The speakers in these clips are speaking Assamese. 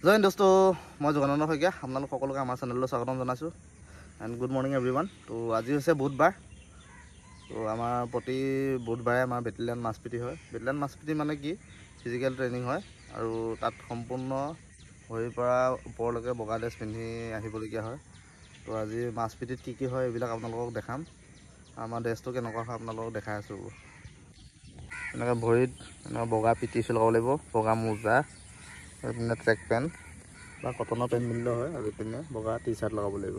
জয় দোস্ত, মই যোগানন্দ শইকীয়া আপোনালোক সকলোকে আমাৰ চেনেললৈ স্বাগতম জনাইছোঁ এণ্ড গুড মৰ্ণিং এভৰিৱান। তো আজি হৈছে বুধবাৰ। তো আমাৰ প্ৰতি বুধবাৰে আমাৰ বেটেলিয়ান মাছপিটি হয়। বেটেলিয়ান মাছপিটি মানে কি, ফিজিকেল ট্ৰেইনিং হয় আৰু তাত সম্পূৰ্ণ ভৰিৰ পৰা ওপৰলৈকে বগা ড্ৰেছ পিন্ধি আহিবলগীয়া হয়। তো আজি মাছপিটিত কি হয় এইবিলাক আপোনালোকক দেখাম। আমাৰ ড্ৰেছটো কেনেকুৱা হয় আপোনালোকক দেখাই আছোঁ। এনেকৈ ভৰিত এনেকৈ বগা পিটি লগাব লাগিব, বগা মোজা, এইপিনে ট্ৰেক পেণ্ট বা কটনৰ পেণ্ট পিন্ধিলেও হয়, আৰু এইপিনে বগা টি চাৰ্ট লগাব লাগিব।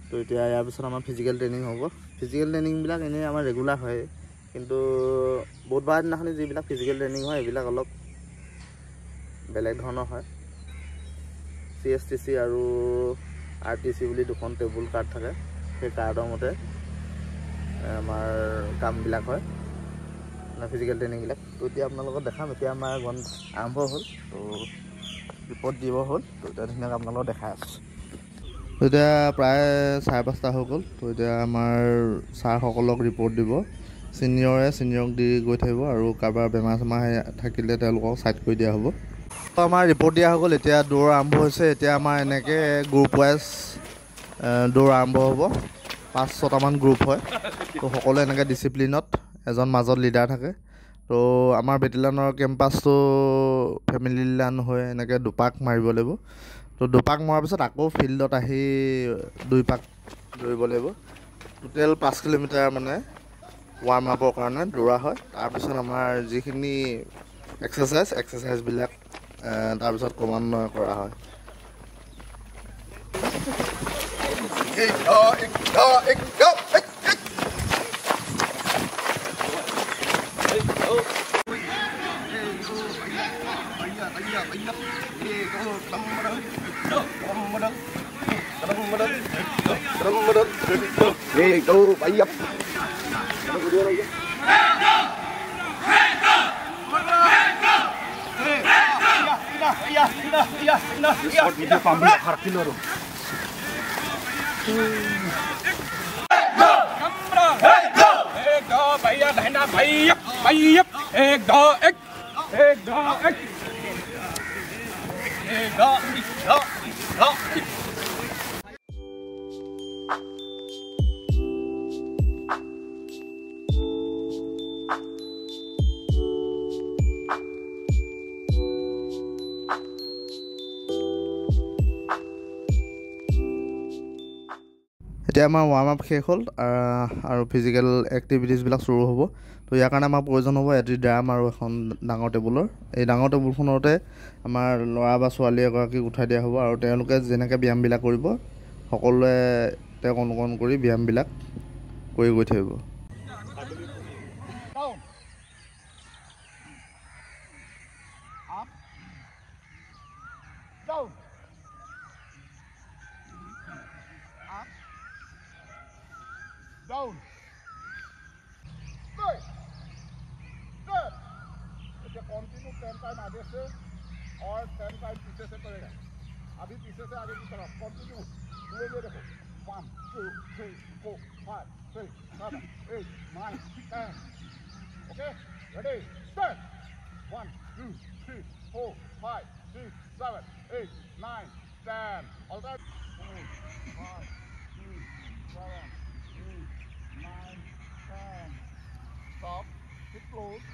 তো এতিয়া ইয়াৰ পিছত আমাৰ ফিজিকেল ট্ৰেইনিং হ'ব। ফিজিকেল ট্ৰেইনিংবিলাক এনেই আমাৰ ৰেগুলাৰ হয়, কিন্তু বুধবাৰ দিনাখনি যিবিলাক ফিজিকেল ট্ৰেইনিং হয় এইবিলাক অলপ বেলেগ ধৰণৰ হয়। CSTC আৰু RTC বুলি দুখন টেবুল কাৰ্ড থাকে, সেই কাৰ্ডৰ মতে আমাৰ কামবিলাক হয়, ফিজিকেল ট্ৰেইনিংবিলাক। তো এতিয়া আপোনালোকক দেখাম। এতিয়া আমাৰ আৰম্ভ হ'ল, তো ৰিপৰ্ট দিব হ'ল। তো এতিয়া ধুনীয়াকৈ আপোনালোকক দেখাই আছোঁ। তো এতিয়া প্ৰায় 5:30 হৈ গ'ল। তো এতিয়া আমাৰ ছাৰসকলক ৰিপৰ্ট দিব। ছিনিয়ৰক দি গৈ থাকিব, আৰু কাৰোবাৰ বেমাৰ চেমাৰ থাকিলে তেওঁলোকক ছাইড কৰি দিয়া হ'ব। তো আমাৰ ৰিপৰ্ট দিয়া হৈ গ'ল। এতিয়া দৌৰ আৰম্ভ হৈছে। এতিয়া আমাৰ এনেকৈ গ্ৰুপ ৱাইজ দৌৰ আৰম্ভ হ'ব। 5-6টামান গ্ৰুপ হয়। তো সকলোৱে এনেকৈ ডিচিপ্লিনত, এজন মাজত লিডাৰ থাকে। তো আমাৰ বেটেলিয়ানৰ কেম্পাছটো ফেমিলি লান হৈ এনেকৈ দুপাক মাৰিব লাগিব। তো দুপাক মৰাৰ পিছত আকৌ ফিল্ডত আহি 2 পাক দৌৰিব লাগিব। টোটেল 5 কিলোমিটাৰ মানে ৱাৰ্ম আপৰ কাৰণে দৌৰা হয়। তাৰপিছত আমাৰ যিখিনি এক্সাৰচাইজবিলাক তাৰপিছত ক্ৰমান্বয়ে কৰা হয়। এতিয়া আমাৰ ৱাৰ্ম আপ শেষ হ'ল, আৰু ফিজিকেল এক্টিভিটিছবিলাক চুৰু হ'ব। তো ইয়াৰ কাৰণে আমাৰ প্ৰয়োজন হ'ব এটি ড্ৰাম আৰু এখন ডাঙৰ টেবুলৰ। এই ডাঙৰ টেবুলখনতে আমাৰ ল'ৰা বা ছোৱালী এগৰাকীক উঠাই দিয়া হ'ব, আৰু তেওঁলোকে যেনেকৈ ব্যায়ামবিলাক কৰিব সকলোৱে তেওঁক অনুকৰণ কৰি ব্যায়ামবিলাক কৰি গৈ থাকিব। Down. Good. Good. ये कंटिन्यू 10 टाइम आगे से और 10 टाइम पीछे से करेगा। अभी पीछे से आगे की तरफ कंटिन्यू धीरे धीरे देखो। 1 2 3 4 5 6 7 8 9 10. Okay? Ready? Start. 1 2 3 4 5 6 7 8 9 10. All right. 4 5 6 7 9, 10. Stop. Sit close.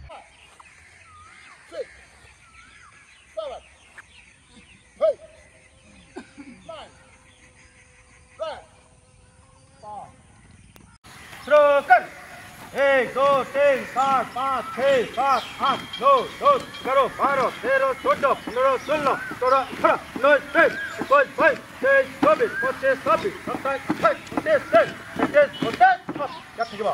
5, 6, 7, 8, 9, 10. Stop. Stroker. 1 2 3 4 5 6 7 8 9 10 11 12 13 14 15 16 17 18 19 20 21 22 23 24 25 26 27 28 29 30 야 되게 봐.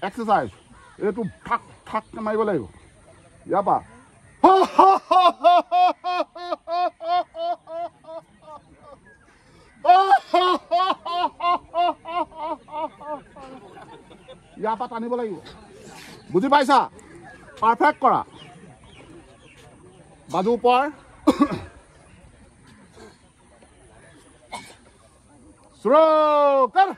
Exercise এইটো ঠাক ঠাককৈ মাৰিব লাগিব ইয়াৰ পৰা ইয়াৰ পৰা টানিব লাগিব বুজি পাইছা পাৰফেক্ট কৰা বাজু ওপৰ শ্ল' কৰ